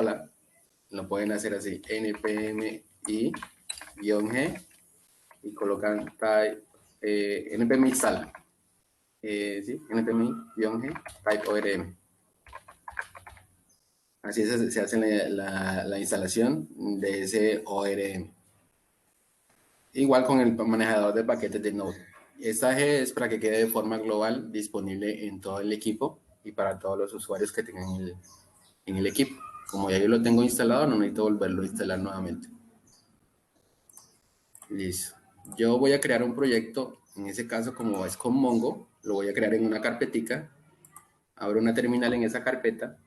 lo pueden hacer así, npm-i-g y colocan type, npm install, ¿sí? npm-i-g type orm. Así se hace la instalación de ese ORM. Igual con el manejador de paquetes de Node. Esta G es para que quede de forma global disponible en todo el equipo y para todos los usuarios que tengan en el equipo. Como ya yo lo tengo instalado, no necesito volverlo a instalar nuevamente. Listo. Yo voy a crear un proyecto, en ese caso como es con Mongo, lo voy a crear en una carpetica. Abro una terminal en esa carpeta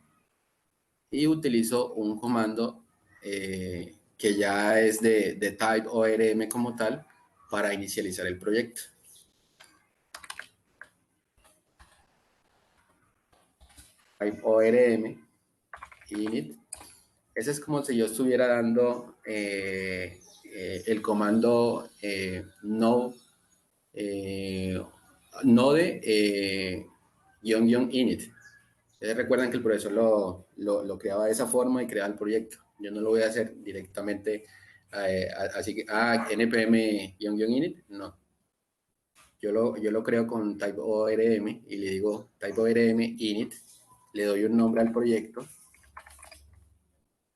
y utilizo un comando que ya es de type ORM como tal para inicializar el proyecto. Type ORM init. Ese es como si yo estuviera dando el comando node --init. Recuerdan que el profesor lo creaba de esa forma y creaba el proyecto. Yo no lo voy a hacer directamente así que npm-init, no. Yo lo creo con type orm y le digo type orm init, le doy un nombre al proyecto.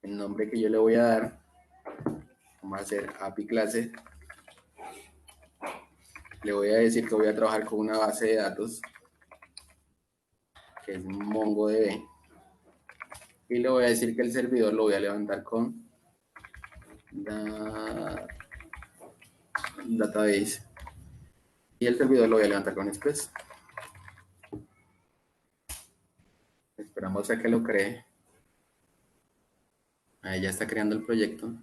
El nombre que yo le voy a dar, vamos a hacer API clase. Le voy a decir que voy a trabajar con una base de datos que es MongoDB. Y le voy a decir que el servidor lo voy a levantar con database. Y el servidor lo voy a levantar con Express. Esperamos a que lo cree. Ahí ya está creando el proyecto.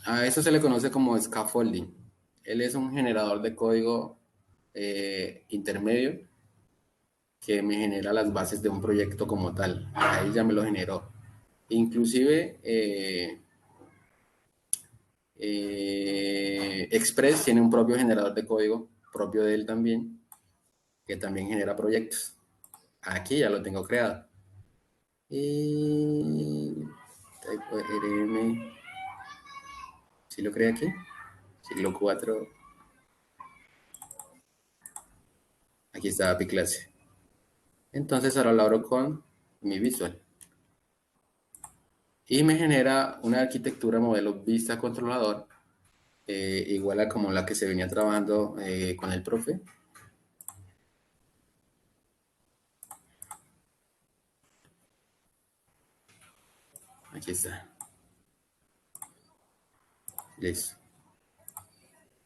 A eso se le conoce como scaffolding. Él es un generador de código intermedio que me genera las bases de un proyecto como tal. Ahí ya me lo generó. Inclusive Express tiene un propio generador de código, propio de él también, que también genera proyectos. Aquí ya lo tengo creado. Y rm, ¿sí lo creé aquí? Siglo 4. Aquí está API clase. Entonces ahora lo abro con mi visual. Y me genera una arquitectura modelo vista controlador igual a como la que se venía trabajando con el profe. Aquí está. Listo.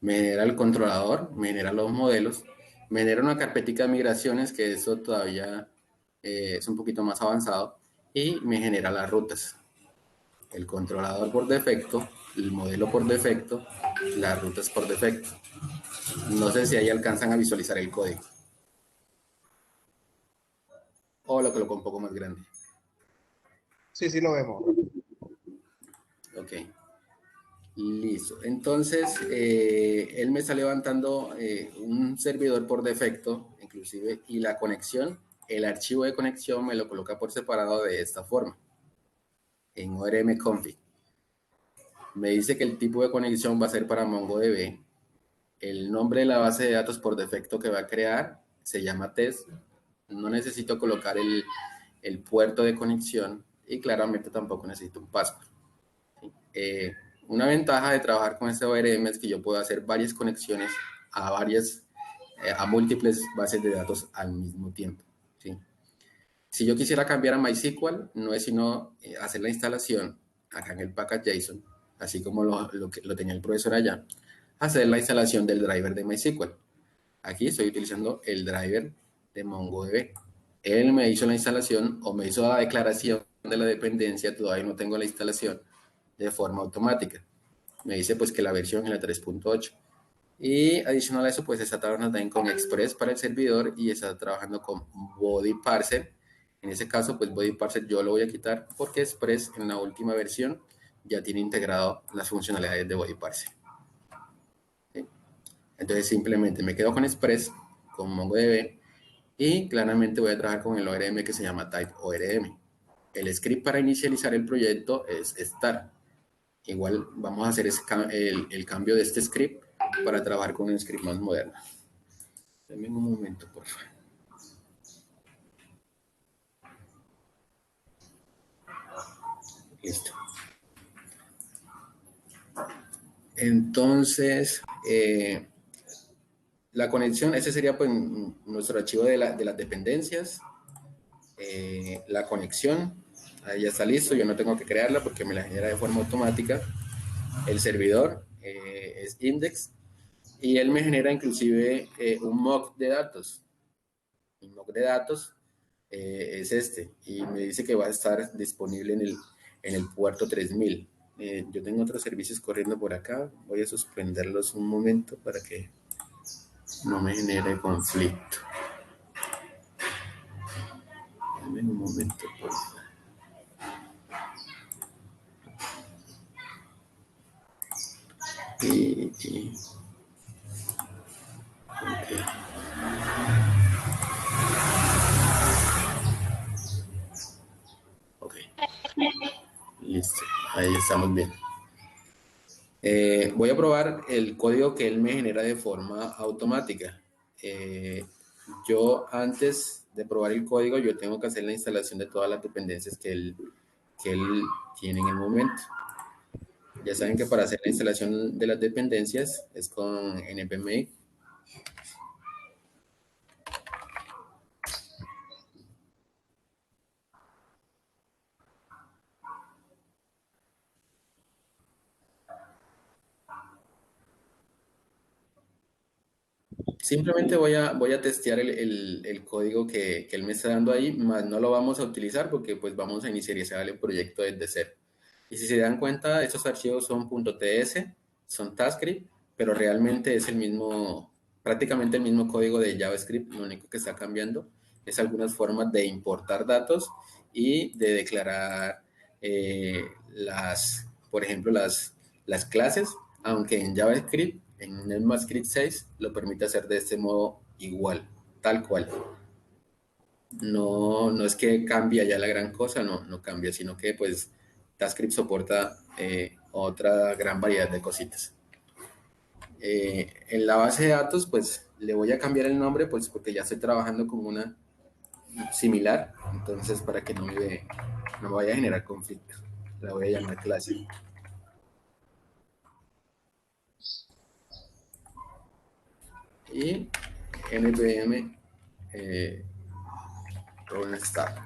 Me genera el controlador, me genera los modelos, me genera una carpetica de migraciones, que eso todavía es un poquito más avanzado, y me genera las rutas. El controlador por defecto, el modelo por defecto, las rutas por defecto. No sé si ahí alcanzan a visualizar el código. O lo coloco un poco más grande. Sí, sí lo vemos. Ok. Listo. Entonces, él me está levantando un servidor por defecto, inclusive, y la conexión, el archivo de conexión me lo coloca por separado de esta forma, en ORM config. Me dice que el tipo de conexión va a ser para MongoDB. El nombre de la base de datos por defecto que va a crear se llama test. No necesito colocar el puerto de conexión y claramente tampoco necesito un password. Una ventaja de trabajar con este ORM es que yo puedo hacer varias conexiones a múltiples bases de datos al mismo tiempo, ¿sí? Si yo quisiera cambiar a MySQL, no es sino hacer la instalación acá en el package.json, así como lo tenía el profesor allá, hacer la instalación del driver de MySQL. Aquí estoy utilizando el driver de MongoDB. Él me hizo la instalación o me hizo la declaración de la dependencia, todavía no tengo la instalación de forma automática. Me dice pues que la versión es la 3.8. Y adicional a eso, pues está trabajando también con Express para el servidor y está trabajando con Body Parser. En ese caso, pues Body Parser yo lo voy a quitar porque Express en la última versión ya tiene integrado las funcionalidades de Body Parser. Entonces simplemente me quedo con Express, con MongoDB, y claramente voy a trabajar con el ORM que se llama type ORM. El script para inicializar el proyecto es start. Igual vamos a hacer el cambio de este script para trabajar con un script más moderno. Denme un momento, por favor. Listo. Entonces, la conexión, ese sería pues nuestro archivo de las dependencias. La conexión, ahí ya está listo, yo no tengo que crearla porque me la genera de forma automática. El servidor es index y él me genera inclusive un mock de datos. Un mock de datos es este y me dice que va a estar disponible en el puerto 3000. Yo tengo otros servicios corriendo por acá, voy a suspenderlos un momento para que no me genere conflicto. Dame un momento, por favor. Okay. Ok, listo, ahí estamos bien. Voy a probar el código que él me genera de forma automática. Yo antes de probar el código, yo tengo que hacer la instalación de todas las dependencias que él tiene en el momento. Ya saben que para hacer la instalación de las dependencias es con npm. Simplemente voy a testear el código que él me está dando ahí, más no lo vamos a utilizar porque pues vamos a inicializar el proyecto desde cero. Y si se dan cuenta, esos archivos son .ts, son TypeScript, pero realmente es el mismo, prácticamente el mismo código de JavaScript, lo único que está cambiando es algunas formas de importar datos y de declarar por ejemplo, las clases, aunque en JavaScript, en ECMAScript 6, lo permite hacer de este modo igual, tal cual. No es que cambie ya la gran cosa, no cambia, sino que pues TypeScript soporta otra gran variedad de cositas. En la base de datos, pues le voy a cambiar el nombre, pues porque ya estoy trabajando con una similar, entonces para que no me vaya a generar conflicto, la voy a llamar clase. Y npm run start.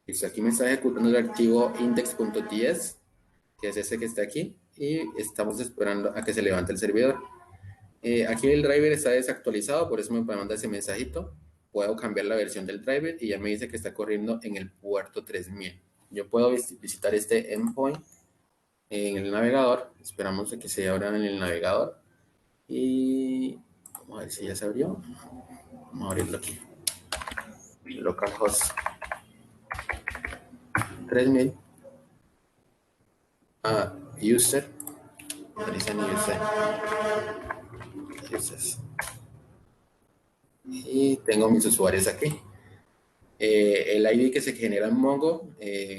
Listo, aquí me está ejecutando el archivo index.ts, que es ese que está aquí, y estamos esperando a que se levante el servidor. Aquí el driver está desactualizado, por eso me manda ese mensajito. Puedo cambiar la versión del driver y ya me dice que está corriendo en el puerto 3000. Yo puedo visitar este endpoint en el navegador. Esperamos a que se abra en el navegador. Y vamos a ver si ya se abrió. Vamos a abrirlo aquí. Localhost 3000. User. Dicen user. Users. Y tengo mis usuarios aquí. El ID que se genera en Mongo,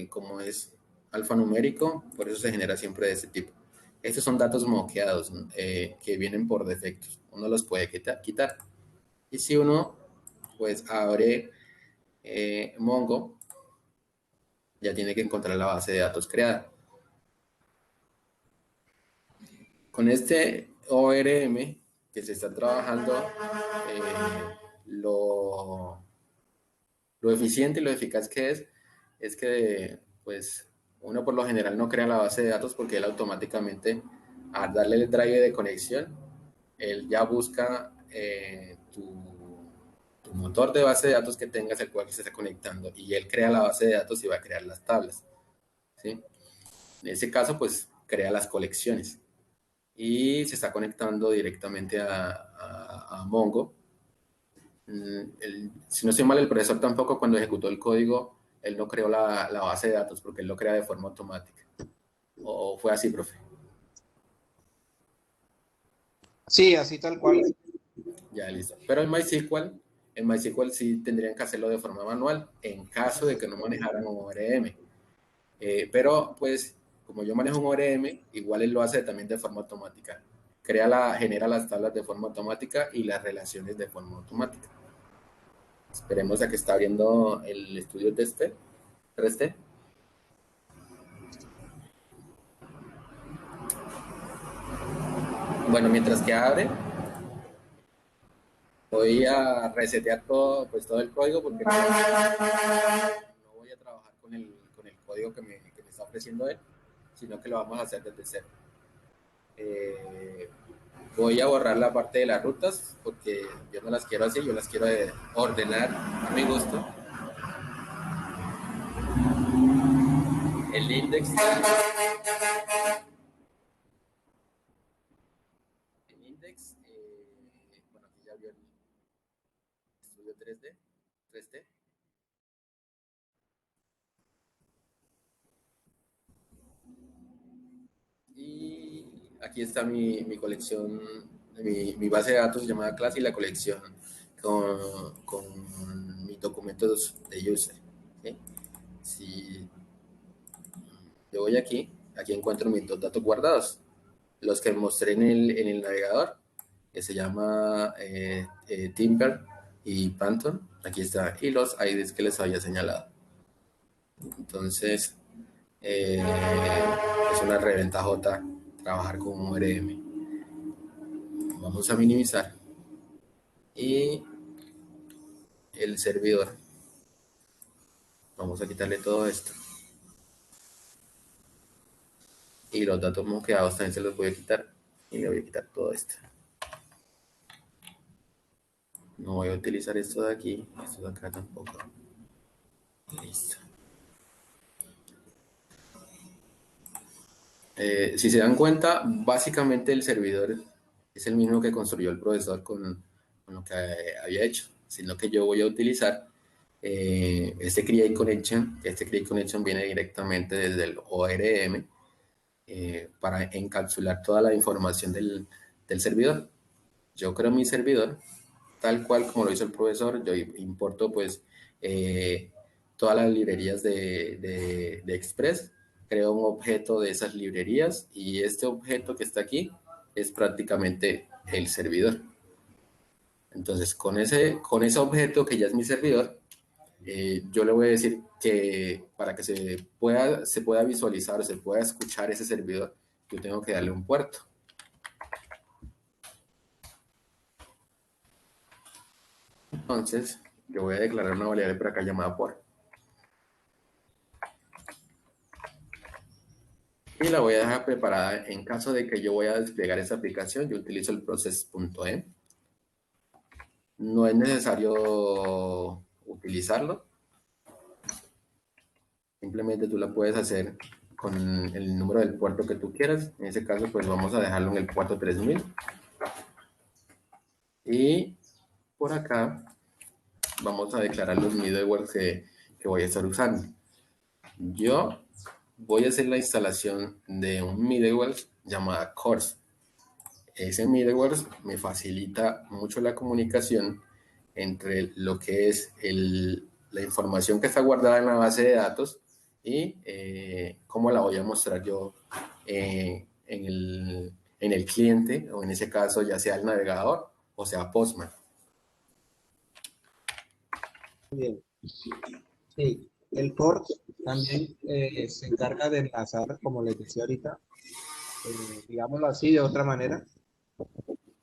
como es alfanumérico, por eso se genera siempre de este tipo. Estos son datos moqueados que vienen por defecto. Uno los puede quitar. Y si uno, pues, abre Mongo, ya tiene que encontrar la base de datos creada. Con este ORM que se está trabajando, lo eficiente y lo eficaz que es que pues uno por lo general no crea la base de datos porque él automáticamente al darle el drive de conexión, él ya busca tu motor de base de datos que tengas, el cual se está conectando, y él crea la base de datos y va a crear las tablas, ¿sí? En ese caso, pues crea las colecciones y se está conectando directamente a Mongo. Si no estoy mal, el profesor tampoco cuando ejecutó el código, él no creó la base de datos porque él lo crea de forma automática. ¿O fue así, profe? Sí, así tal cual. Ya, listo. Pero en MySQL sí tendrían que hacerlo de forma manual en caso de que no manejaran un ORM. Pero pues como yo manejo un ORM, igual él lo hace también de forma automática. Genera las tablas de forma automática y las relaciones de forma automática. Esperemos a que está abriendo el estudio de este. 3D. Bueno, mientras que abre, voy a resetear todo el código porque no voy a trabajar con el código que me está ofreciendo él, sino que lo vamos a hacer desde cero. Voy a borrar la parte de las rutas porque yo no las quiero así, yo las quiero ordenar a mi gusto. El index, bueno, aquí ya vio el estudio 3D. Y aquí está mi colección, mi base de datos llamada clase y la colección con mis documentos de user. ¿Sí? Si yo voy aquí encuentro mis dos datos guardados, los que mostré en el navegador, que se llama Timber y Phantom. Aquí está, y los IDs que les había señalado. Entonces, es una reventajota trabajar con un ORM. Vamos a minimizar. Y el servidor. Vamos a quitarle todo esto. Y los datos moqueados también se los voy a quitar. Y le voy a quitar todo esto. No voy a utilizar esto de aquí. Esto de acá tampoco. Listo. Si se dan cuenta, básicamente el servidor es el mismo que construyó el profesor con lo que había hecho, sino que yo voy a utilizar este Create Connection, que este Create Connection viene directamente desde el ORM para encapsular toda la información del servidor. Yo creo mi servidor, tal cual como lo hizo el profesor, yo importo pues todas las librerías de Express, creo un objeto de esas librerías y este objeto que está aquí es prácticamente el servidor. Entonces, con ese objeto que ya es mi servidor, yo le voy a decir que para que se pueda visualizar o se pueda escuchar ese servidor, yo tengo que darle un puerto. Entonces, yo voy a declarar una variable por acá llamada por. Y la voy a dejar preparada en caso de que yo voy a desplegar esta aplicación. Yo utilizo el process.env. No es necesario utilizarlo. Simplemente tú la puedes hacer con el número del puerto que tú quieras. En ese caso, pues vamos a dejarlo en el puerto 3000. Y por acá vamos a declarar los middlewares que voy a estar usando. Yo voy a hacer la instalación de un middleware llamada Course. Ese middleware me facilita mucho la comunicación entre lo que es la información que está guardada en la base de datos y cómo la voy a mostrar yo en el cliente, o en ese caso ya sea el navegador o sea Postman. Bien. Sí, el core también se encarga de enlazar, como les decía ahorita, digámoslo así de otra manera,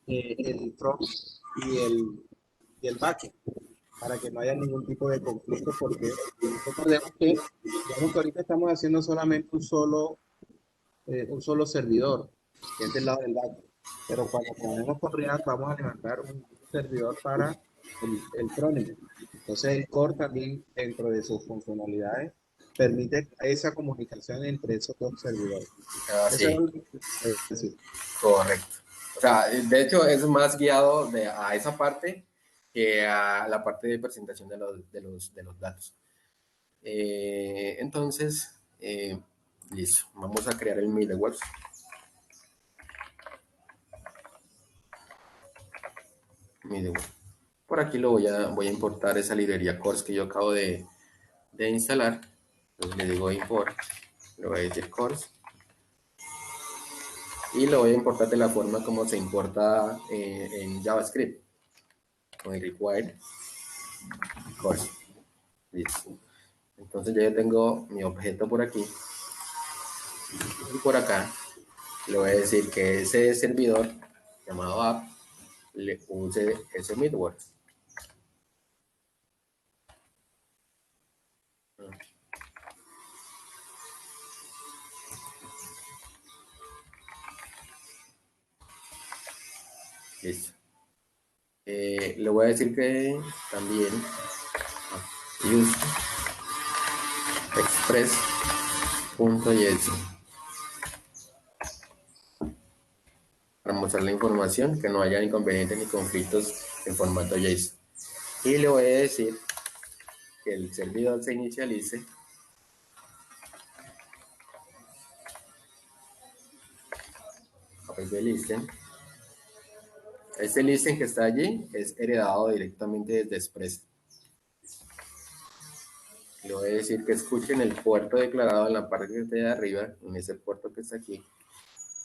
el front y y el back, para que no haya ningún tipo de conflicto, porque recordemos que, digamos que ahorita estamos haciendo solamente un solo servidor, que es del lado del back, pero cuando trabajemos con React vamos a levantar un servidor para el frontend. Entonces el core también, dentro de sus funcionalidades, permite esa comunicación entre esos dos servidores. Ah, Eso es sí, lo que quiero decir. correcto. O sea, de hecho es más guiado a esa parte que a la parte de presentación de los datos. Entonces, listo. Vamos a crear el middleware. middleware. Por aquí voy a importar esa librería CORS que yo acabo de instalar. Entonces le digo import, le voy a decir CORS. Y lo voy a importar de la forma como se importa en JavaScript, con el required CORS. Listo. Entonces ya yo tengo mi objeto por aquí. Y por acá le voy a decir que ese servidor llamado app le use ese middleware. Listo. Le voy a decir que también use express.json para mostrar la información, que no haya inconvenientes ni conflictos en formato JSON. Y le voy a decir que el servidor se inicialice a través de listen. Este listen que está allí es heredado directamente desde Express. Le voy a decir que escuchen el puerto declarado en la parte de arriba, en ese puerto que está aquí,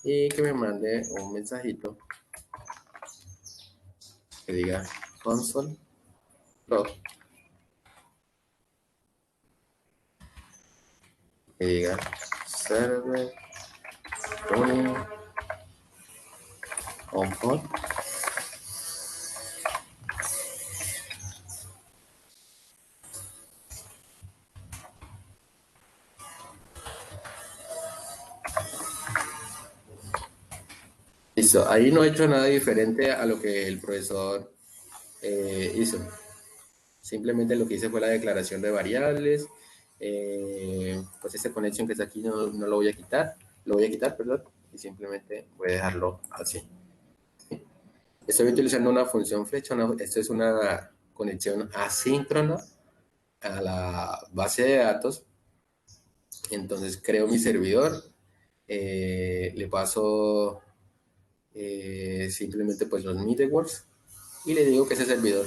y que me mande un mensajito que diga console log, que diga server running on pod. Listo, ahí no he hecho nada diferente a lo que el profesor hizo. Simplemente lo que hice fue la declaración de variables. Pues esta conexión que está aquí no lo voy a quitar. Lo voy a quitar, perdón. Y simplemente voy a dejarlo así. Estoy utilizando una función flecha. Esto es una conexión asíncrona a la base de datos. Entonces creo mi servidor. Le paso simplemente pues los middlewares. Y le digo que ese servidor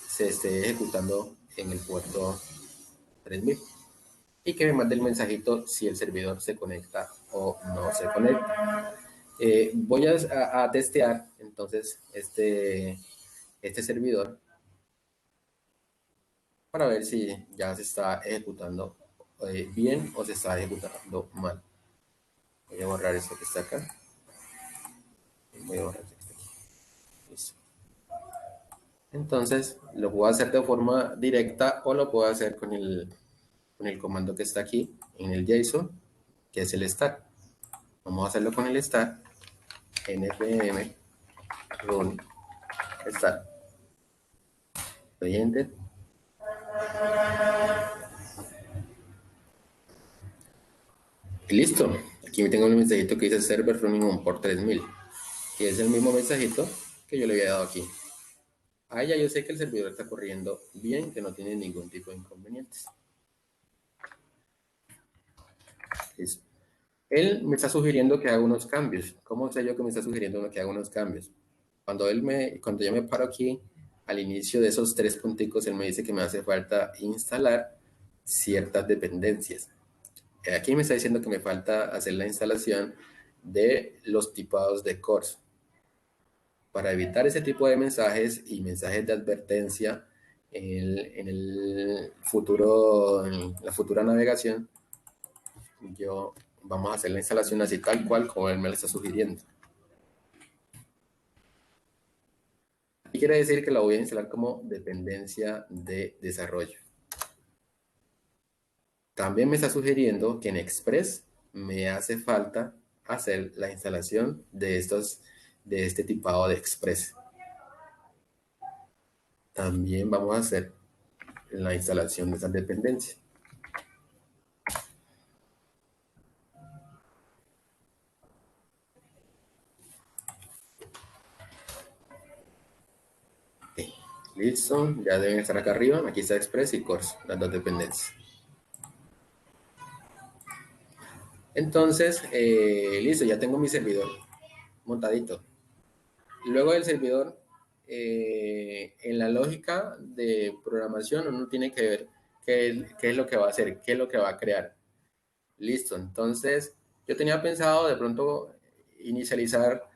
se esté ejecutando en el puerto 3000 y que me mande el mensajito si el servidor se conecta o no se conecta. Voy a testear entonces este servidor para ver si ya se está ejecutando bien o se está ejecutando mal. Voy a borrar esto que está acá. Voy a borrar esto que está aquí. Listo. Entonces lo puedo hacer de forma directa o lo puedo hacer con el comando que está aquí en el JSON, que es el start. Vamos a hacerlo con el start, npm run start. Doy enter. Y listo. Aquí tengo un mensajito que dice server running on port 3000, que es el mismo mensajito que yo le había dado aquí. Ahí ya yo sé que el servidor está corriendo bien, que no tiene ningún tipo de inconvenientes. Listo. Él me está sugiriendo que haga unos cambios. ¿Cómo sé yo que me está sugiriendo que haga unos cambios? Cuando yo me paro aquí, al inicio de esos 3 punticos, él me dice que me hace falta instalar ciertas dependencias. Aquí me está diciendo que me falta hacer la instalación de los tipados de CORS. Para evitar ese tipo de mensajes y mensajes de advertencia en la futura navegación, vamos a hacer la instalación así tal cual como él me lo está sugiriendo. Y quiere decir que la voy a instalar como dependencia de desarrollo. También me está sugiriendo que en Express me hace falta hacer la instalación de este tipado de Express. También vamos a hacer la instalación de esas dependencias. Okay. Listo, ya deben estar acá arriba. Aquí está Express y CORS, las dos dependencias. Entonces, listo, ya tengo mi servidor montadito. Luego del servidor, en la lógica de programación uno tiene que ver qué es lo que va a hacer, qué es lo que va a crear. Listo, entonces yo tenía pensado de pronto inicializar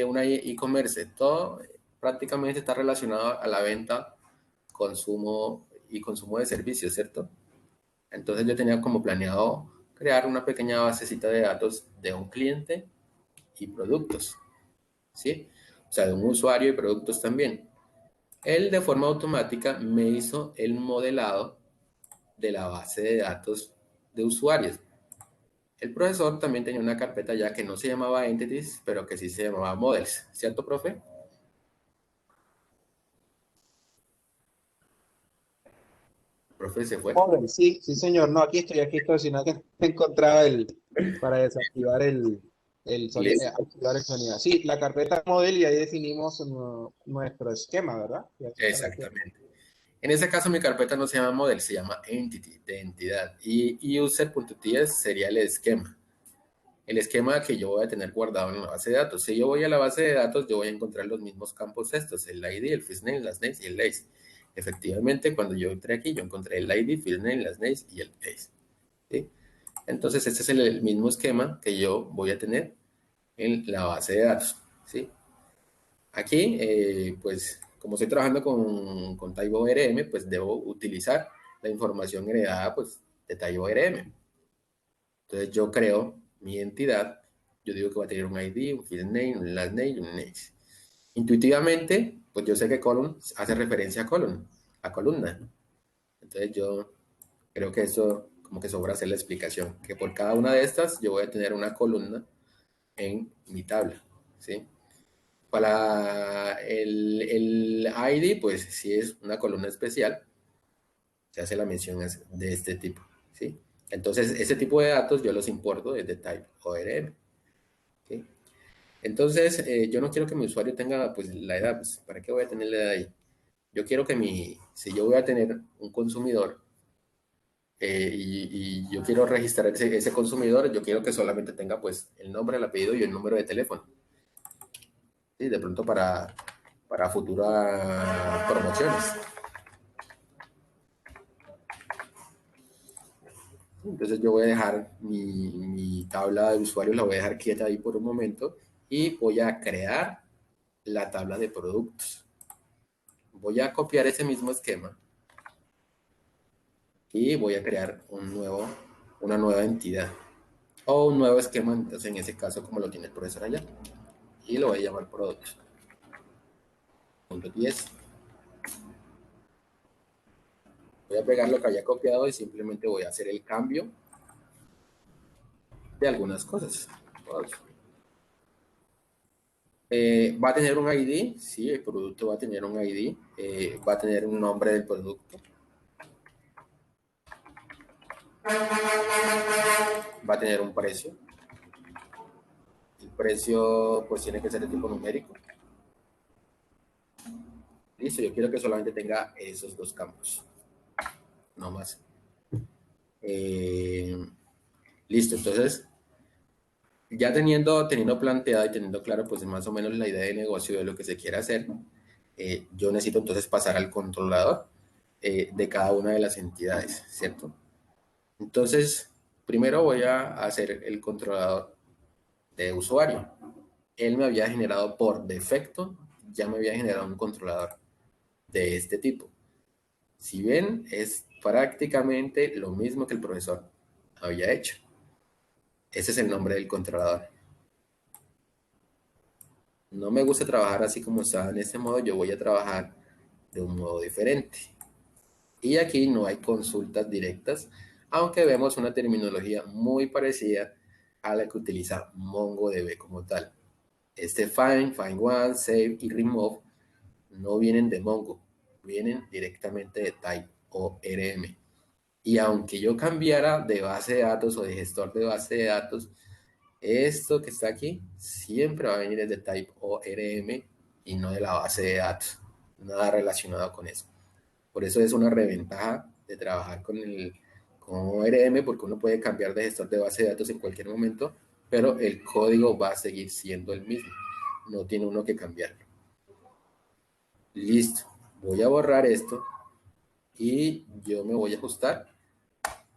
una e-commerce. Todo prácticamente está relacionado a la venta, consumo y consumo de servicios, ¿cierto? Entonces yo tenía como planeado crear una pequeña basecita de datos de un cliente y productos, ¿sí? O sea, de un usuario y productos también. Él de forma automática me hizo el modelado de la base de datos de usuarios. El profesor también tenía una carpeta ya que no se llamaba Entities, pero que sí se llamaba Models, ¿cierto, profe? El profe se fue. Joder, sí, sí, señor. No, aquí estoy, sino que no encontraba para desactivar Listo. activar el sonido. Sí, la carpeta model y ahí definimos nuestro esquema, ¿verdad? Y aquí está la esquema. Exactamente. En ese caso mi carpeta no se llama Model, se llama Entity, de entidad. Y user.ts sería el esquema. El esquema que yo voy a tener guardado en la base de datos. Si yo voy a la base de datos, yo voy a encontrar los mismos campos estos, el ID, el first name, last name y el ace. Efectivamente, cuando yo entré aquí, yo encontré el ID, first name, last name y el ace. ¿Sí? Entonces, este es el mismo esquema que yo voy a tener en la base de datos. ¿Sí? Aquí, pues, como estoy trabajando con Taibo ORM, pues debo utilizar la información heredada pues, de Taibo ORM. Entonces, yo creo mi entidad, yo digo que va a tener un ID, un first name, un last name y un ace. Intuitivamente, pues yo sé que column hace referencia a columna. Entonces, yo creo que eso como que sobra hacer la explicación, que por cada una de estas yo voy a tener una columna en mi tabla, ¿sí? Para el ID, pues si es una columna especial, se hace la mención de este tipo, ¿sí? Entonces, ese tipo de datos yo los importo desde type ORM, ¿sí? Entonces, yo no quiero que mi usuario tenga, pues, la edad, pues, ¿para qué voy a tener la edad ahí? Yo quiero que si yo voy a tener un consumidor y yo quiero registrar ese consumidor, yo quiero que solamente tenga, pues, el nombre, el apellido y el número de teléfono, ¿sí? De pronto para futuras promociones. Entonces yo voy a dejar mi tabla de usuarios, la voy a dejar quieta ahí por un momento y voy a crear la tabla de productos. Voy a copiar ese mismo esquema y voy a crear una nueva entidad o un nuevo esquema, entonces en ese caso como lo tiene el profesor allá. Y lo voy a llamar productos. Punto 10. Voy a pegar lo que haya copiado y simplemente voy a hacer el cambio de algunas cosas. Va a tener un ID, sí, el producto va a tener un ID, va a tener un nombre del producto, va a tener un precio. El precio pues tiene que ser de tipo numérico. Listo, yo quiero que solamente tenga esos dos campos, no más. Listo, entonces ya teniendo planteado y teniendo claro pues más o menos la idea de negocio de lo que se quiere hacer, yo necesito entonces pasar al controlador de cada una de las entidades, ¿cierto? Entonces, primero voy a hacer el controlador de usuario. Él me había generado por defecto, ya me había generado un controlador de este tipo. Si ven, es prácticamente lo mismo que el profesor había hecho. Ese es el nombre del controlador. No me gusta trabajar así como estaba en este modo, yo voy a trabajar de un modo diferente. Y aquí no hay consultas directas, aunque vemos una terminología muy parecida a la que utiliza MongoDB como tal. Este find one, save y remove no vienen de Mongo, vienen directamente de type ORM. Y aunque yo cambiara de base de datos o de gestor de base de datos, esto que está aquí siempre va a venir desde type ORM y no de la base de datos. Nada relacionado con eso. Por eso es una reventaja de trabajar con ORM, porque uno puede cambiar de gestor de base de datos en cualquier momento, pero el código va a seguir siendo el mismo. No tiene uno que cambiarlo. Listo. Voy a borrar esto y yo me voy a ajustar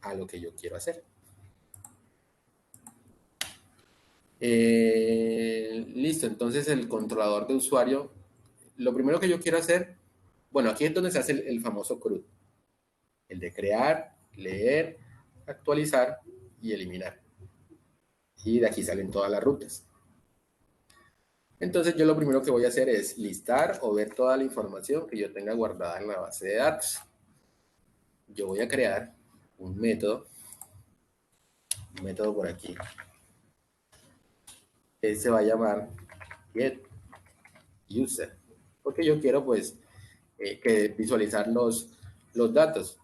a lo que yo quiero hacer. Listo, entonces el controlador de usuario, lo primero que yo quiero hacer, bueno, aquí es donde se hace el famoso CRUD, el de crear, leer, actualizar y eliminar. Y de aquí salen todas las rutas. Entonces yo lo primero que voy a hacer es listar o ver toda la información que yo tenga guardada en la base de datos. Yo voy a crear un método por aquí. Se va a llamar getUser, porque yo quiero pues que visualizar los datos.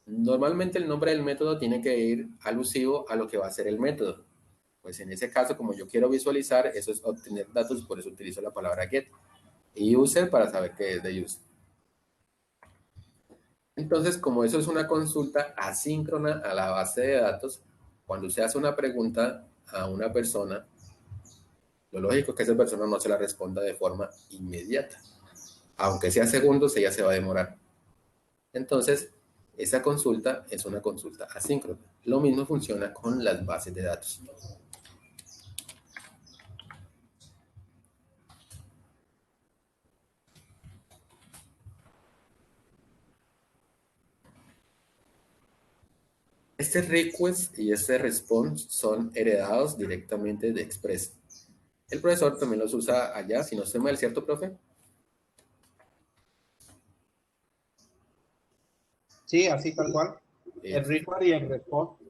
Normalmente el nombre del método tiene que ir alusivo a lo que va a ser el método. Pues en ese caso, como yo quiero visualizar, eso es obtener datos, por eso utilizo la palabra get. Y user para saber qué es de user. Entonces, como eso es una consulta asíncrona a la base de datos, cuando usted hace una pregunta a una persona, lo lógico es que esa persona no se la responda de forma inmediata. Aunque sea segundos, ella se va a demorar. Entonces, esa consulta es una consulta asíncrona. Lo mismo funciona con las bases de datos. Este request y este response son heredados directamente de Express. El profesor también los usa allá, si no estoy mal, ¿cierto, profe? Sí, así tal cual. El require y el response.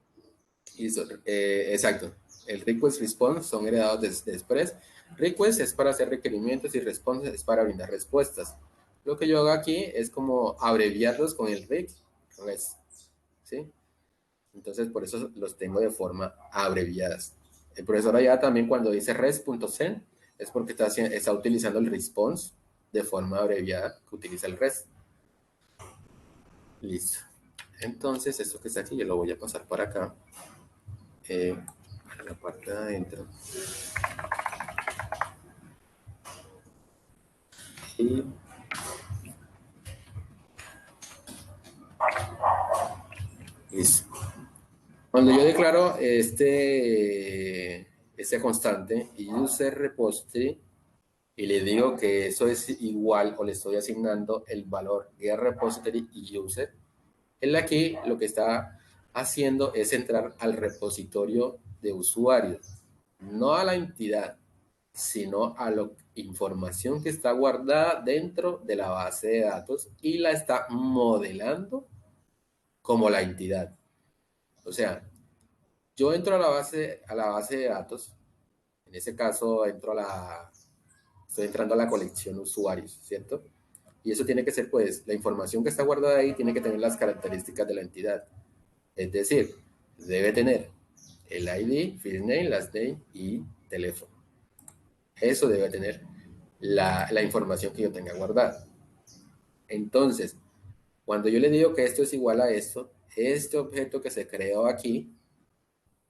Exacto. El request response son heredados de Express. Request es para hacer requerimientos y response es para brindar respuestas. Lo que yo hago aquí es como abreviarlos con el res, ¿sí? Entonces, por eso los tengo de forma abreviadas. El profesor allá también cuando dice res.send es porque está utilizando el response de forma abreviada que utiliza el res. Listo. Entonces, esto que está aquí yo lo voy a pasar para acá. A la parte de adentro. Y listo. Cuando yo declaro este constante user repository y le digo que eso es igual o le estoy asignando el valor get repository y user, él aquí lo que está haciendo es entrar al repositorio de usuarios, no a la entidad, sino a la información que está guardada dentro de la base de datos y la está modelando como la entidad. O sea, yo entro a la base de datos, en ese caso estoy entrando a la colección usuarios, ¿cierto? Y eso tiene que ser, pues, la información que está guardada ahí tiene que tener las características de la entidad. Es decir, debe tener el ID, first name, last name y teléfono. Eso debe tener la información que yo tenga guardada. Entonces, cuando yo le digo que esto es igual a esto, este objeto que se creó aquí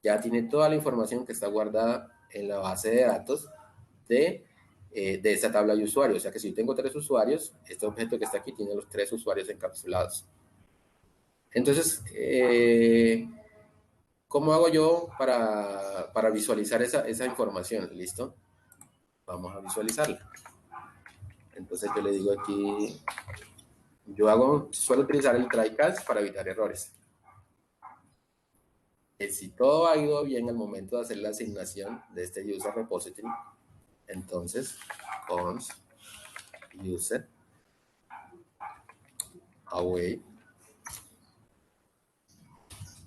ya tiene toda la información que está guardada en la base de datos de esta tabla de usuarios. O sea que si yo tengo 3 usuarios, este objeto que está aquí tiene los 3 usuarios encapsulados. Entonces, ¿cómo hago yo para visualizar esa información? ¿Listo? Vamos a visualizarla. Entonces yo le digo aquí, suelo utilizar el try catch para evitar errores. Si todo ha ido bien al momento de hacer la asignación de este user repository, entonces const user away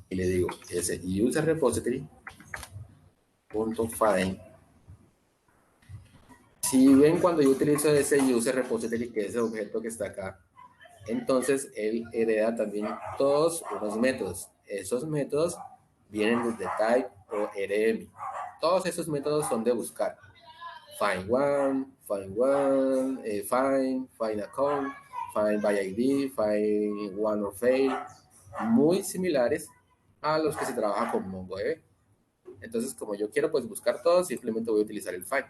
y le digo ese user repository punto find. Si ven cuando yo utilizo ese user repository, que es ese objeto que está acá, entonces él hereda también todos unos métodos. Esos métodos vienen desde type o rm. Todos esos métodos son de buscar. Find one, find account, find by ID, find one or fail, muy similares a los que se trabaja con MongoDB. Entonces, como yo quiero pues buscar todos, simplemente voy a utilizar el find.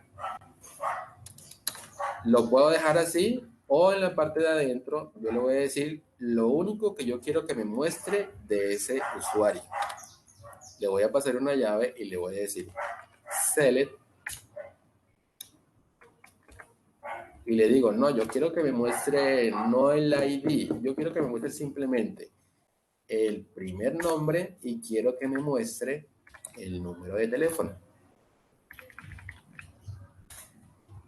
Lo puedo dejar así O en la parte de adentro, yo le voy a decir lo único que yo quiero que me muestre de ese usuario. Le voy a pasar una llave y le voy a decir select. Y le digo, no, yo quiero que me muestre no el ID, yo quiero que me muestre simplemente el primer nombre y quiero que me muestre el número de teléfono.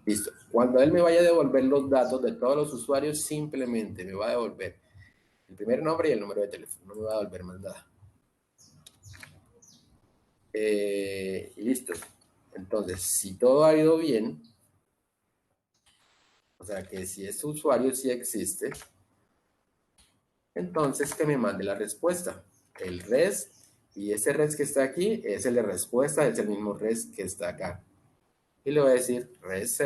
Listo. Cuando él me vaya a devolver los datos de todos los usuarios, simplemente me va a devolver el primer nombre y el número de teléfono. No me va a devolver más nada. Y listo. Entonces, si todo ha ido bien, o sea que si ese usuario sí existe, entonces que me mande la respuesta. El res, y ese res que está aquí es el de respuesta, es el mismo res que está acá. Y le voy a decir res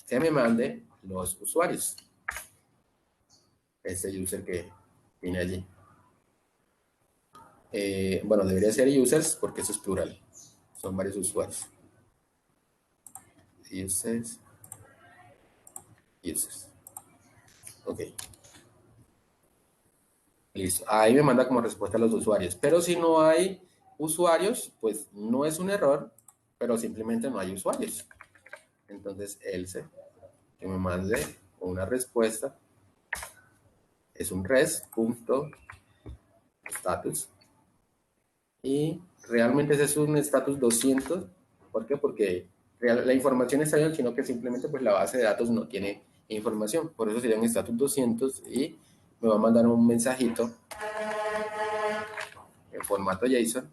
que me mande los usuarios. Ese user que tiene allí. Bueno, debería ser users porque eso es plural. Son varios usuarios. Users. Users. Ok. Listo. Ahí me manda como respuesta a los usuarios. Pero si no hay usuarios, pues no es un error, pero simplemente no hay usuarios. Entonces, else, que me mande una respuesta, es un res.status. Y realmente ese es un status 200. ¿Por qué? Porque la información está bien, sino que simplemente pues la base de datos no tiene información. Por eso sería un status 200 y me va a mandar un mensajito en formato JSON.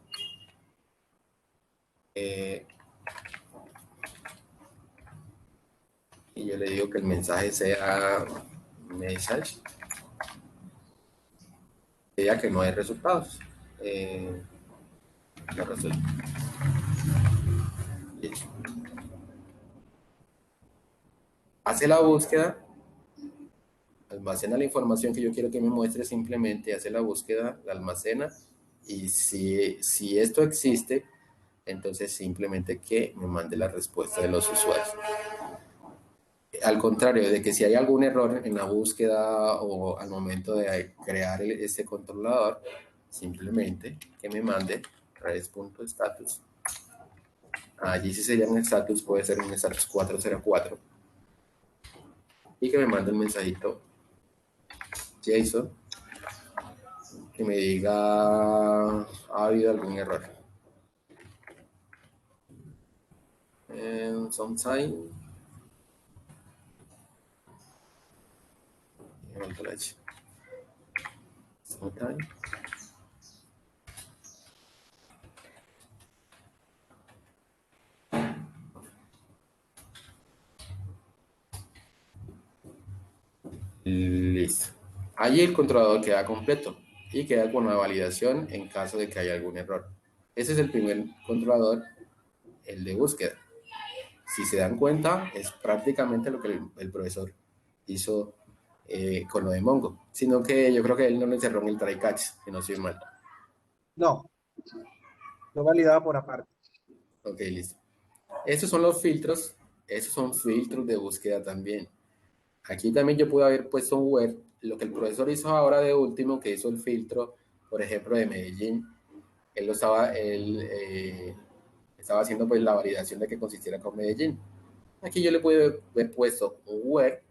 Y yo le digo que el mensaje sea message, diga que no hay resultados. No resulta. Hace la búsqueda, almacena la información que yo quiero que me muestre, simplemente hace la búsqueda, la almacena, y si esto existe, entonces simplemente que me mande la respuesta de los usuarios. Al contrario, de que si hay algún error en la búsqueda o al momento de crear este controlador, simplemente que me mande res.status. Allí sí sería un status, puede ser un status 404. Y que me mande un mensajito JSON que me diga ha habido algún error. Sometime. Sometime. Listo. Allí el controlador queda completo y queda con la validación en caso de que haya algún error. Ese es el primer controlador, el de búsqueda. Si se dan cuenta, es prácticamente lo que el profesor hizo con lo de Mongo, sino que yo creo que él no lo encerró en el try catch, si no estoy mal. No, lo validaba por aparte. Ok, listo. Estos son los filtros, esos son filtros de búsqueda también. Aquí también yo pude haber puesto un where, lo que el profesor hizo ahora de último, que hizo el filtro, por ejemplo, de Medellín, él estaba haciendo pues la validación de que consistiera con Medellín. Aquí yo le pude haber puesto un where,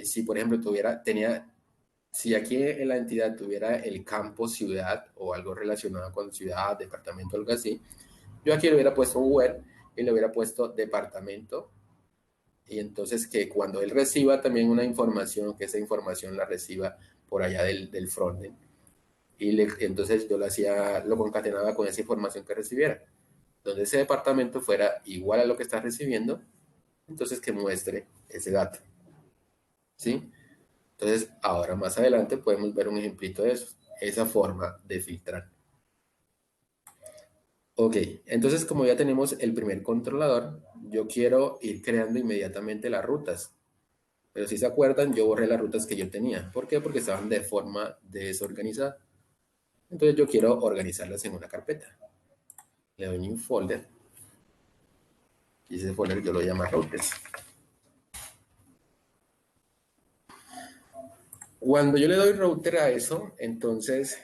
si por ejemplo si aquí en la entidad tuviera el campo ciudad o algo relacionado con ciudad, departamento, algo así, yo aquí le hubiera puesto un where y le hubiera puesto departamento, y entonces que cuando él reciba también una información, que esa información la reciba por allá del frontend, y entonces yo lo concatenaba con esa información que recibiera, donde ese departamento fuera igual a lo que está recibiendo, entonces que muestre ese dato, ¿sí? Entonces, ahora más adelante podemos ver un ejemplito de eso, esa forma de filtrar. Ok, entonces como ya tenemos el primer controlador, yo quiero ir creando inmediatamente las rutas. Pero si se acuerdan, yo borré las rutas que yo tenía. ¿Por qué? Porque estaban de forma desorganizada. Entonces yo quiero organizarlas en una carpeta. Le doy New Folder. Y ese folder yo lo llamo Routes. Cuando yo le doy router a eso, entonces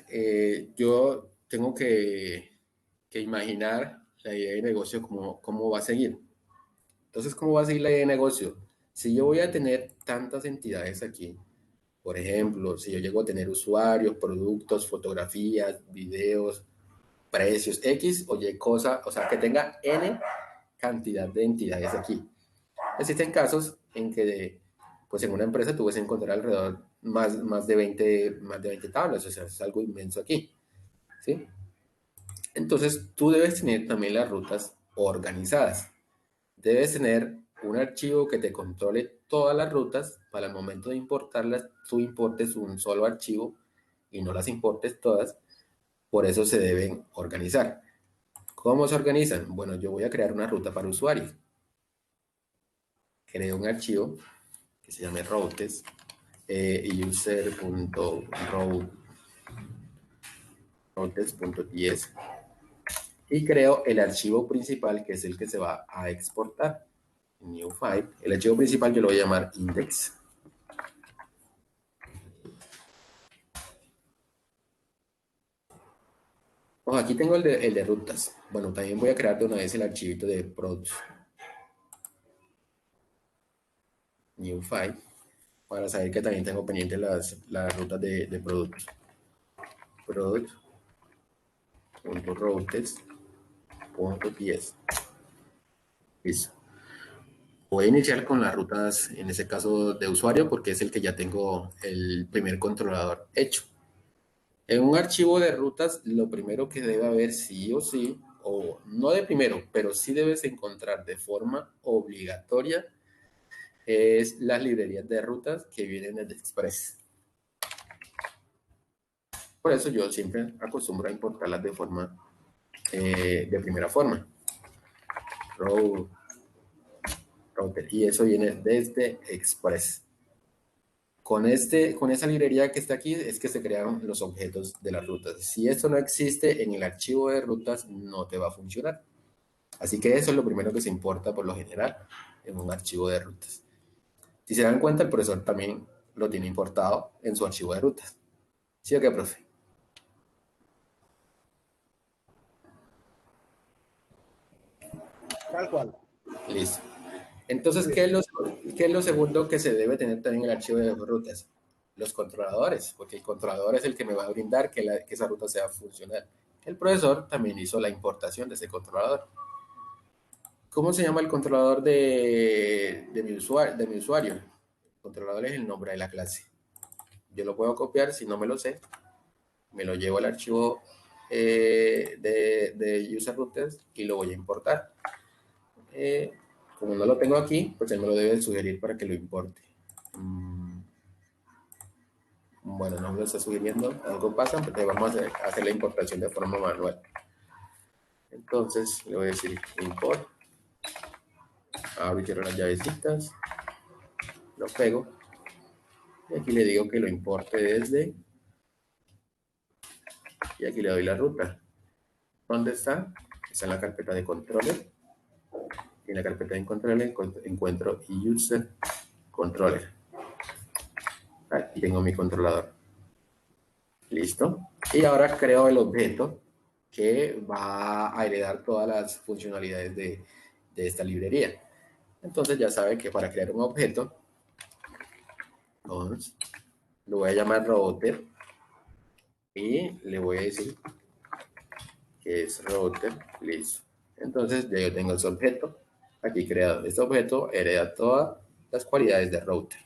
yo tengo que imaginar la idea de negocio cómo va a seguir. Entonces, ¿cómo va a seguir la idea de negocio? Si yo voy a tener tantas entidades aquí, por ejemplo, si yo llego a tener usuarios, productos, fotografías, videos, precios, X o Y cosa, o sea, que tenga N cantidad de entidades aquí. Existen casos en que, pues en una empresa tú vas a encontrar alrededor más de 20 tablas, o sea, es algo inmenso aquí, ¿sí? Entonces, tú debes tener también las rutas organizadas. Debes tener un archivo que te controle todas las rutas. Para el momento de importarlas, tú importes un solo archivo y no las importes todas. Por eso se deben organizar. ¿Cómo se organizan? Bueno, yo voy a crear una ruta para usuarios. Creo un archivo que se llame routes, user.routes.ts y creo el archivo principal que es el que se va a exportar. New file. El archivo principal yo lo voy a llamar index. Oh, aquí tengo el de rutas. Bueno, también voy a crear de una vez el archivito de products. New file. Para saber que también tengo pendiente las rutas de productos. Product.routes.ps. Listo. Voy a iniciar con las rutas, en este caso de usuario, porque es el que ya tengo el primer controlador hecho. En un archivo de rutas, lo primero que debe haber sí o sí, o no de primero, pero sí debes encontrar de forma obligatoria, es las librerías de rutas que vienen desde Express. Por eso yo siempre acostumbro a importarlas de primera forma. Router, y eso viene desde Express. Con esa librería que está aquí es que se crean los objetos de las rutas. Si esto no existe en el archivo de rutas, no te va a funcionar. Así que eso es lo primero que se importa por lo general en un archivo de rutas. Si se dan cuenta, el profesor también lo tiene importado en su archivo de rutas. ¿Sí o qué, profe? Tal cual. Listo. Entonces, Muy ¿qué bien. es lo segundo que se debe tener también en el archivo de rutas? Los controladores, porque el controlador es el que me va a brindar que esa ruta sea funcional. El profesor también hizo la importación de ese controlador. ¿Cómo se llama el controlador de mi usuario? El controlador es el nombre de la clase. Yo lo puedo copiar si no me lo sé. Me lo llevo al archivo de user routers y lo voy a importar. Eh, como no lo tengo aquí, pues él me lo debe sugerir para que lo importe. Bueno, no me lo está sugiriendo, algo pasa, porque vamos a hacer la importación de forma manual. Entonces le voy a decir import, abro y cierro las llavecitas, lo pego y aquí le digo que lo importe desde, y aquí le doy la ruta. ¿Dónde está? Está en la carpeta de controller. Y en la carpeta de controller encuentro user controller. Aquí tengo mi controlador. Listo. Y ahora creo el objeto que va a heredar todas las funcionalidades de esta librería. Entonces ya sabe que para crear un objeto, entonces, lo voy a llamar router y le voy a decir que es router. Listo. Entonces ya yo tengo ese objeto aquí creado. Este objeto hereda todas las cualidades de router.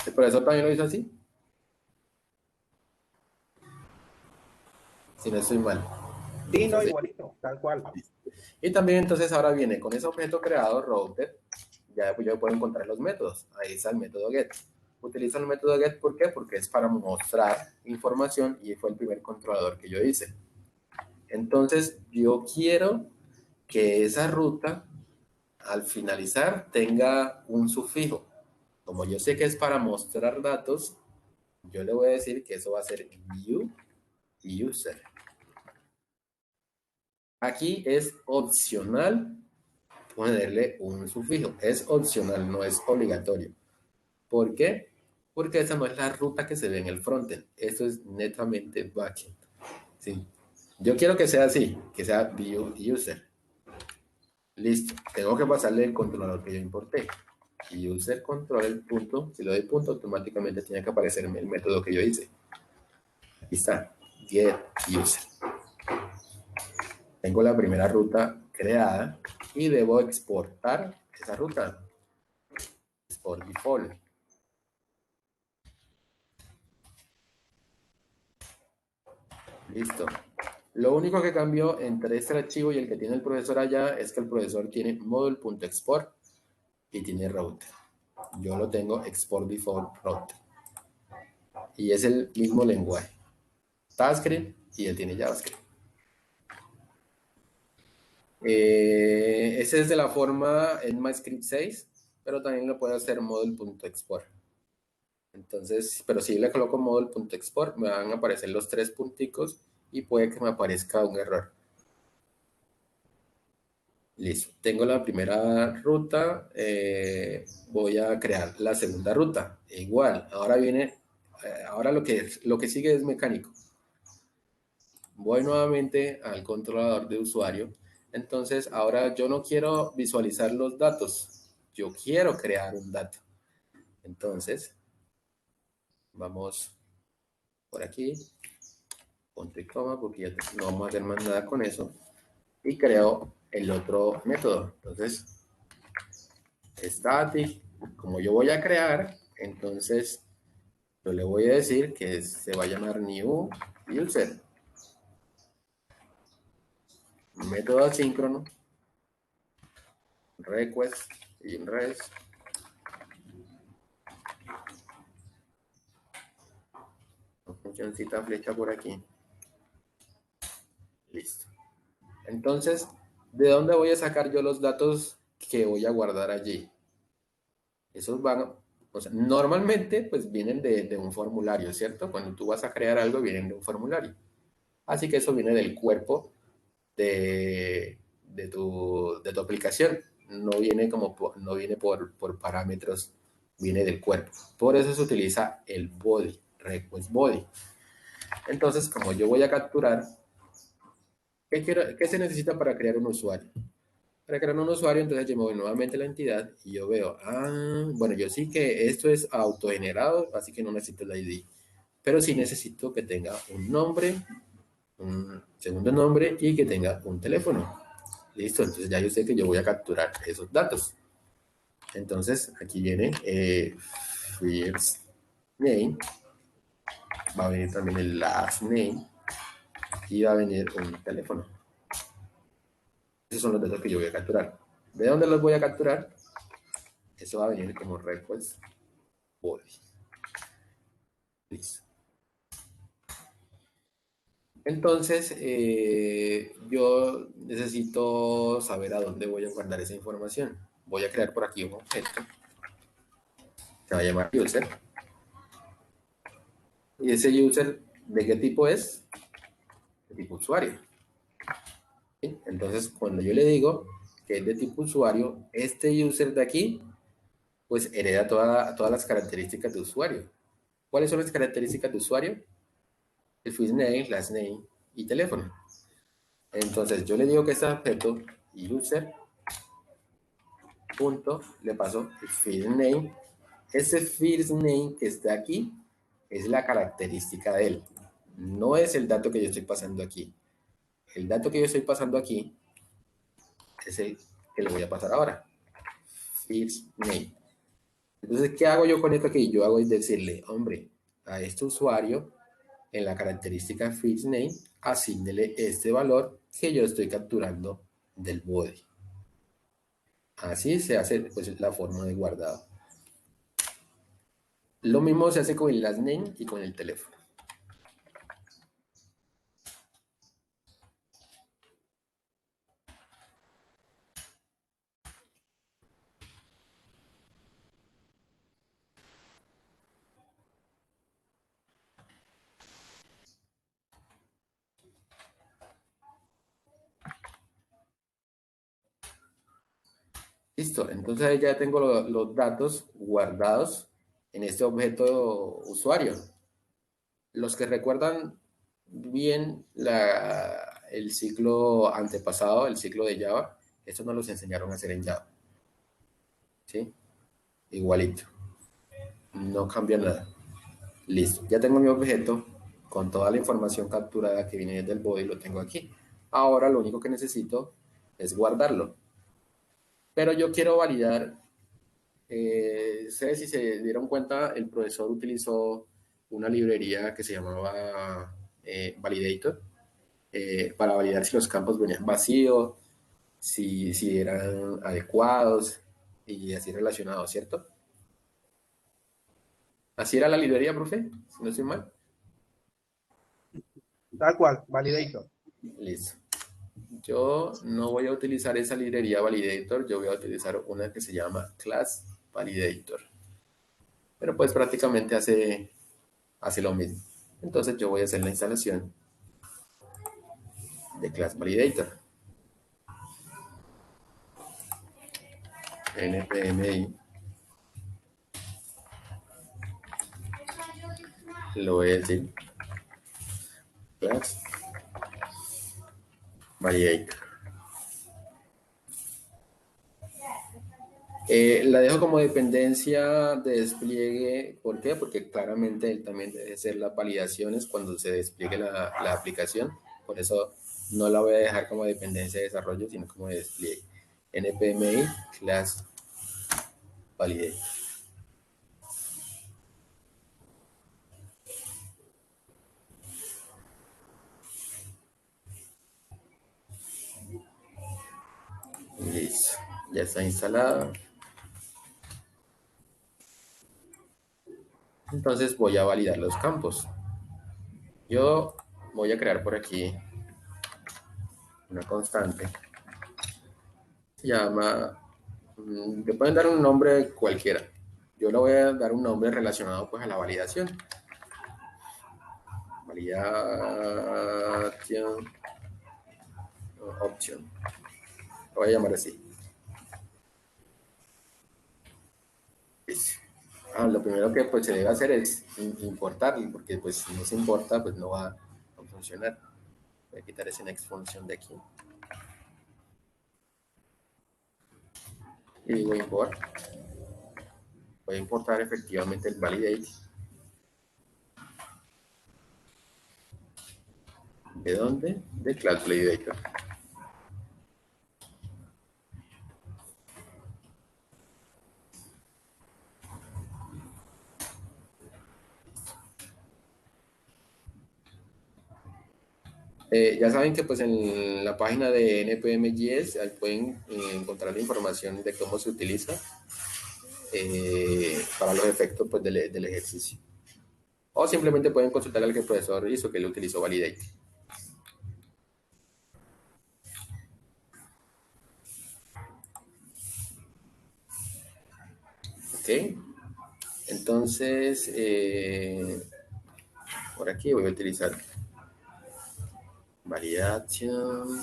¿El profesor también lo hizo así? Si no estoy mal. Sí, Hizo no, así. igualito, tal cual. Y también entonces ahora viene con ese objeto creado, router, ya pues yo puedo encontrar los métodos. Ahí está el método get. Utilizo el método get, ¿por qué? Porque es para mostrar información y fue el primer controlador que yo hice. Entonces yo quiero que esa ruta al finalizar tenga un sufijo. Como yo sé que es para mostrar datos, yo le voy a decir que eso va a ser view user. Aquí es opcional ponerle un sufijo. Es opcional, no es obligatorio. ¿Por qué? Porque esa no es la ruta que se ve en el frontend. Esto es netamente backend. ¿Sí? Yo quiero que sea así, que sea view user. Listo. Tengo que pasarle el controlador que yo importé. User control el punto. Si le doy punto, automáticamente tiene que aparecerme el método que yo hice. Aquí está. Get user. Tengo la primera ruta creada y debo exportar esa ruta. Export default. Listo. Lo único que cambió entre este archivo y el que tiene el profesor allá es que el profesor tiene module.export y tiene router. Yo lo tengo export default router. Y es el mismo lenguaje. TypeScript y él tiene JavaScript. Ese es de la forma en MyScript 6, pero también lo puede hacer module.export. Entonces, pero si le coloco module.export, me van a aparecer los tres punticos y puede que me aparezca un error. Listo, tengo la primera ruta, voy a crear la segunda ruta. Igual, ahora viene, ahora lo que sigue es mecánico. Voy nuevamente al controlador de usuario. Entonces, ahora yo no quiero visualizar los datos, yo quiero crear un dato. Entonces, vamos por aquí, punto y coma, porque ya no vamos a hacer más nada con eso. Y creo el otro método. Entonces, static, como yo voy a crear, entonces yo le voy a decir que se va a llamar new user. Método asíncrono, request y res. Funcioncita flecha por aquí. Listo. Entonces, ¿de dónde voy a sacar yo los datos que voy a guardar allí? Esos van, o sea, normalmente pues vienen de un formulario, ¿cierto? Cuando tú vas a crear algo, vienen de un formulario. Así que eso viene del cuerpo de tu aplicación. No viene, no viene por parámetros, viene del cuerpo. Por eso se utiliza el body, request body. Entonces, como yo voy a capturar, ¿qué se necesita para crear un usuario? Para crear un usuario, entonces yo me voy nuevamente a la entidad y yo veo, bueno, yo sí que esto es autogenerado, así que no necesito el ID. Pero sí necesito que tenga un nombre, un segundo nombre y que tenga un teléfono. Listo, entonces ya yo sé que yo voy a capturar esos datos. Entonces aquí viene first name, va a venir también el last name y va a venir un teléfono. Esos son los datos que yo voy a capturar. ¿De dónde los voy a capturar? Eso va a venir como request body. Listo. Entonces, yo necesito saber a dónde voy a guardar esa información. Voy a crear por aquí un objeto. Se va a llamar user. ¿Y ese user de qué tipo es? De tipo usuario. ¿Sí? Entonces, cuando yo le digo que es de tipo usuario, este user de aquí, pues hereda todas las características de usuario. ¿Cuáles son las características de usuario? El first name, last name y teléfono. Entonces, yo le digo que este objeto user punto, le paso el first name. Ese first name que está aquí es la característica de él. No es el dato que yo estoy pasando aquí. El dato que yo estoy pasando aquí es el que le voy a pasar ahora. First name. Entonces, ¿qué hago yo con esto aquí? Yo hago es decirle, hombre, a este usuario, en la característica first name, asígnele este valor que yo estoy capturando del body. Así se hace pues, la forma de guardado. Lo mismo se hace con el last name y con el teléfono. Listo, entonces ahí ya tengo los datos guardados en este objeto usuario. Los que recuerdan bien el ciclo antepasado, el ciclo de Java, esto nos los enseñaron a hacer en Java. ¿Sí? Igualito. No cambia nada. Listo. Ya tengo mi objeto con toda la información capturada que viene desde el body, lo tengo aquí. Ahora lo único que necesito es guardarlo. Pero yo quiero validar, sé si se dieron cuenta, el profesor utilizó una librería que se llamaba Validator para validar si los campos venían vacíos, si eran adecuados y así relacionados, ¿cierto? Así era la librería, profe, si no estoy mal. Tal cual, validator. Listo. Yo no voy a utilizar esa librería Validator, yo voy a utilizar una que se llama Class Validator. Pero pues prácticamente hace lo mismo. Entonces yo voy a hacer la instalación de Class Validator. npmi. Lo voy a decir Class Validator. La dejo como dependencia de despliegue. ¿Por qué? Porque claramente él también debe hacer las validaciones cuando se despliegue la aplicación. Por eso no la voy a dejar como dependencia de desarrollo, sino como de despliegue. npmi class validate. Listo. Ya está instalada. Entonces voy a validar los campos. Yo voy a crear por aquí una constante. Se llama, le pueden dar un nombre cualquiera. Yo le voy a dar un nombre relacionado pues a la validación. Validación option. Lo voy a llamar así. Lo primero que pues se debe hacer es importarlo, porque pues si no se importa pues no va a funcionar. Voy a quitar ese next function de aquí. Y digo import. Voy a importar efectivamente el validate. ¿De dónde? De Class Validator. Ya saben que pues en la página de npm.js pueden encontrar la información de cómo se utiliza para los efectos pues, del ejercicio. O simplemente pueden consultar al que el profesor hizo, que él utilizó Validate. Ok. Entonces, por aquí voy a utilizar Validation.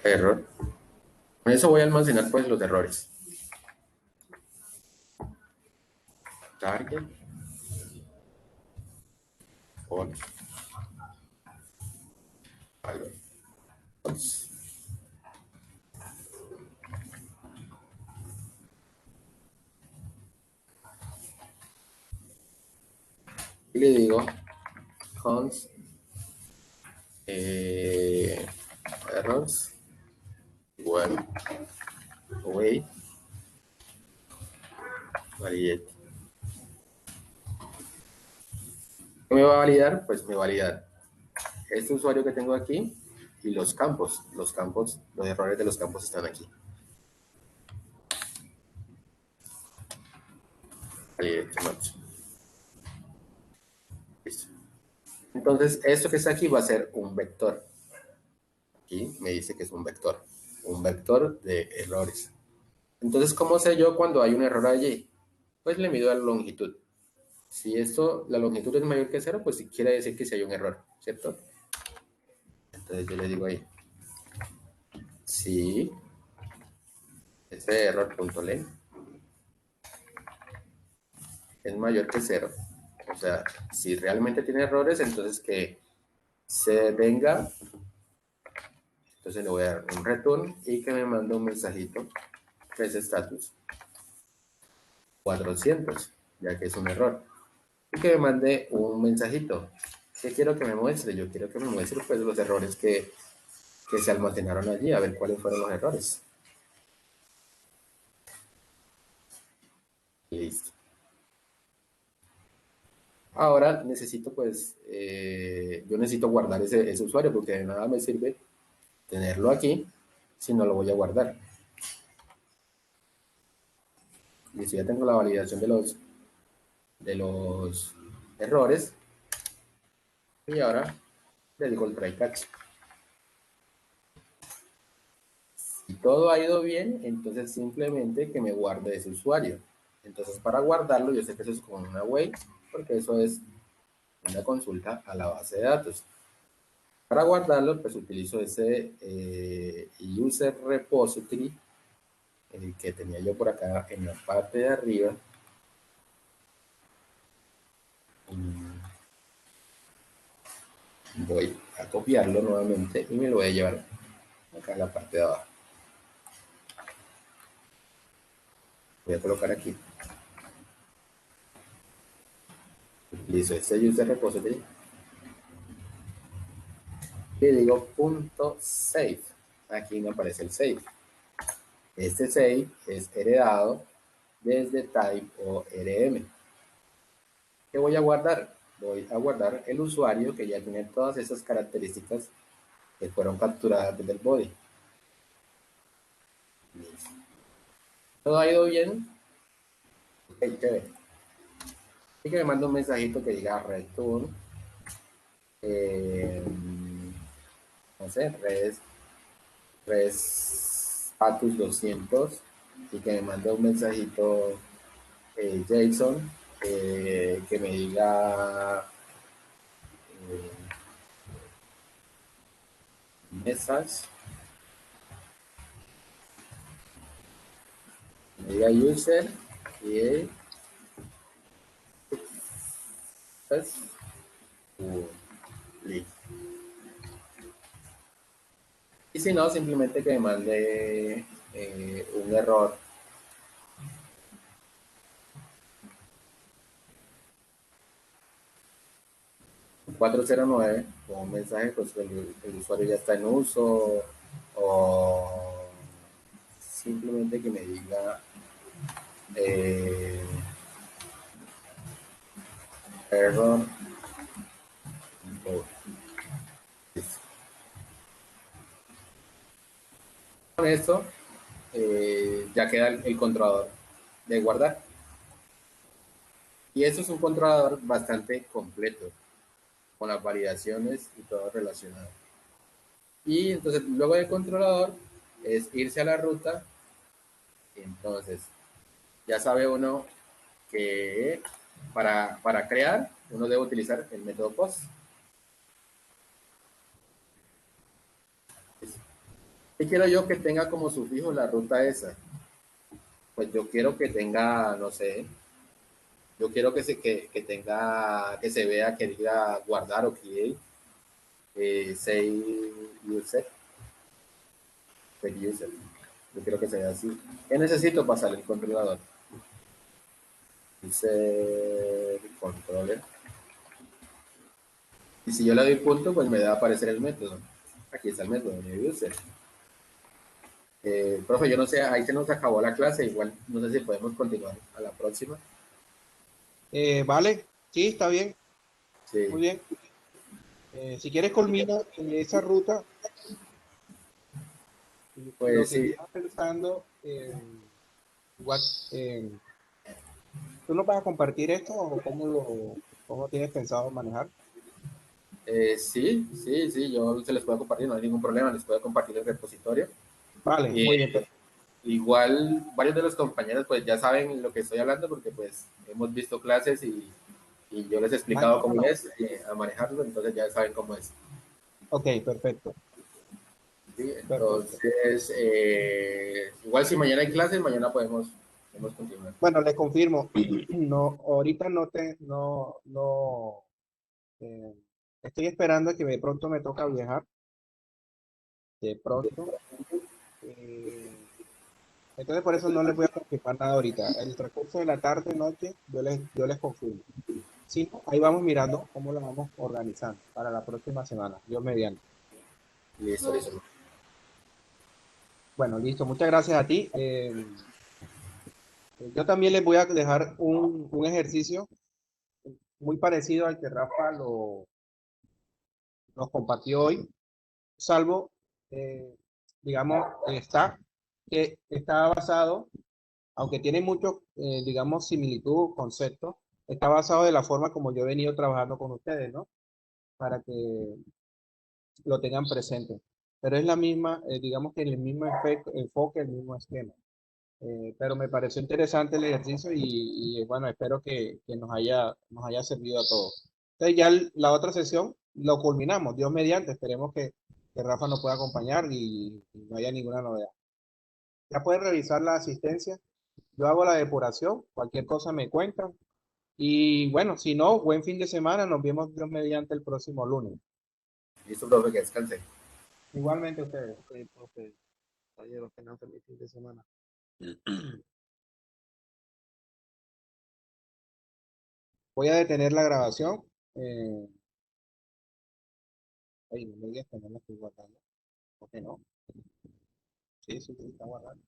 Error. Con eso voy a almacenar pues los errores. Target. False. Valor. False. Y le digo const errors igual await validate. ¿Qué me va a validar? Pues me va a validar este usuario que tengo aquí y los campos. Los errores de los campos están aquí. Validate match. Listo. Entonces, esto que está aquí va a ser un vector. Aquí me dice que es un vector de errores. Entonces, ¿cómo sé yo cuando hay un error allí? Pues le mido la longitud. Si la longitud es mayor que 0, pues quiere decir que sí hay un error, ¿cierto? Entonces yo le digo ahí, Sí, ese error.len es mayor que 0. O sea, si realmente tiene errores, entonces que se venga. Entonces le voy a dar un return y que me mande un mensajito que es status 400, ya que es un error. Y que me mande un mensajito. ¿Qué quiero que me muestre? Yo quiero que me muestre pues los errores que se almacenaron allí, a ver cuáles fueron los errores. Y listo. Ahora necesito pues, yo necesito guardar ese usuario porque de nada me sirve tenerlo aquí si no lo voy a guardar. Listo, ya tengo la validación de los errores y ahora le digo el try catch. Si todo ha ido bien, entonces simplemente que me guarde ese usuario. Entonces para guardarlo, yo sé que eso es como una wait, porque eso es una consulta a la base de datos. Para guardarlo, pues utilizo ese user repository que tenía yo por acá en la parte de arriba. Voy a copiarlo nuevamente y me lo voy a llevar acá en la parte de abajo. Voy a colocar aquí. Utilizo este user repository. Y digo .save. Aquí me aparece el save. Este save es heredado desde type ORM. ¿Qué voy a guardar? Voy a guardar el usuario que ya tiene todas esas características que fueron capturadas desde el body. Listo. ¿Todo ha ido bien? Ok, chévere. Y que me manda un mensajito que diga return, no sé, res status 200 y que me mande un mensajito JSON que me diga message, me diga user y pues, listo. Y si no, simplemente que me mande un error. Un 409 con un mensaje, pues el usuario ya está en uso, o simplemente que me diga error. Con esto ya queda el controlador de guardar. Y eso es un controlador bastante completo, con las validaciones y todo relacionado. Y entonces luego del controlador es irse a la ruta. Entonces ya sabe uno que para crear uno debe utilizar el método post. ¿Qué quiero yo que tenga como sufijo la ruta esa? Pues yo quiero que tenga, no sé, yo quiero que tenga, que se vea, que diga guardar o create, save user, save user. Yo quiero que se vea así. ¿Qué necesito pasar el controlador? User controller. Y si yo le doy punto, pues me va a aparecer el método. Aquí está el método de user. Profe, yo no sé, ahí se nos acabó la clase, igual no sé si podemos continuar a la próxima. Vale, sí, está bien, Sí, muy bien. Si quieres culmina esa ruta. Lo pues que sí, estaba pensando, ¿tú nos vas a compartir esto o cómo tienes pensado manejar? sí, yo se les puedo compartir, no hay ningún problema, les puedo compartir el repositorio. Vale, Y muy bien. igual varios de los compañeros pues ya saben lo que estoy hablando porque pues hemos visto clases y yo les he explicado cómo Bueno, es a manejarlo, entonces ya saben cómo es. ok, perfecto. ¿sí? Perfecto. Entonces, igual si mañana hay clases, mañana podemos continuar. Bueno, les confirmo, no, ahorita no, eh, estoy esperando a que de pronto me toca viajar, de pronto. eh, entonces por eso no les voy a confirmar nada ahorita. El transcurso de la tarde, noche, yo les confirmo. Sí, ahí vamos mirando cómo lo vamos organizando para la próxima semana, Dios mediante. Listo, listo. Bueno, listo, muchas gracias a ti. Yo también les voy a dejar un ejercicio muy parecido al que Rafa nos compartió hoy, salvo, eh, digamos, que está basado, aunque tiene mucho, digamos, similitud, conceptos, está basado de la forma como yo he venido trabajando con ustedes, ¿no? Para que lo tengan presente. Pero es la misma, digamos que el mismo enfoque, el mismo esquema. Pero me pareció interesante el ejercicio y, bueno, espero que nos haya servido a todos. Entonces ya la otra sesión lo culminamos, Dios mediante, esperemos que Rafa nos pueda acompañar y no haya ninguna novedad. Ya pueden revisar la asistencia, yo hago la depuración, cualquier cosa me cuentan y bueno, si no, buen fin de semana, nos vemos Dios mediante el próximo lunes. Listo, profe, que descanse. Igualmente ustedes, profe, caballeros, tengan feliz fin de semana. Voy a detener la grabación. Eh, Oye, no me digas que no la estoy guardando. ¿Por qué no? Sí, sí, sí, está guardando.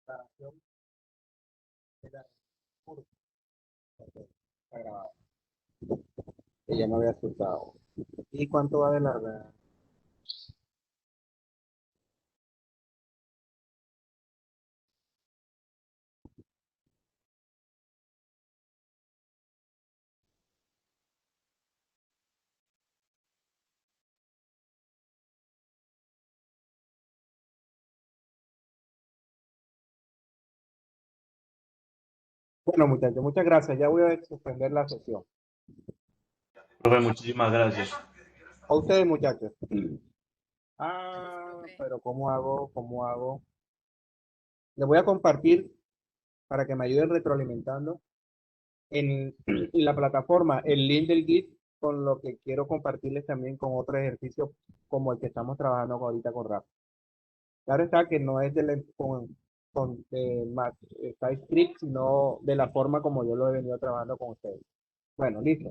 La grabación queda corta, está grabada. Que ya me había asustado. ¿Y cuánto va de larga? Bueno, muchachos, muchas gracias. Ya voy a suspender la sesión. Profe, muchísimas gracias. A ustedes, muchachos. Ah, pero ¿cómo hago? ¿Cómo hago? Les voy a compartir para que me ayuden retroalimentando en la plataforma el link del Git con lo que quiero compartirles también con otro ejercicio como el que estamos trabajando ahorita con Rafa. Claro está que no es con TypeScript, sino de la forma como yo lo he venido trabajando con ustedes. Bueno, listo.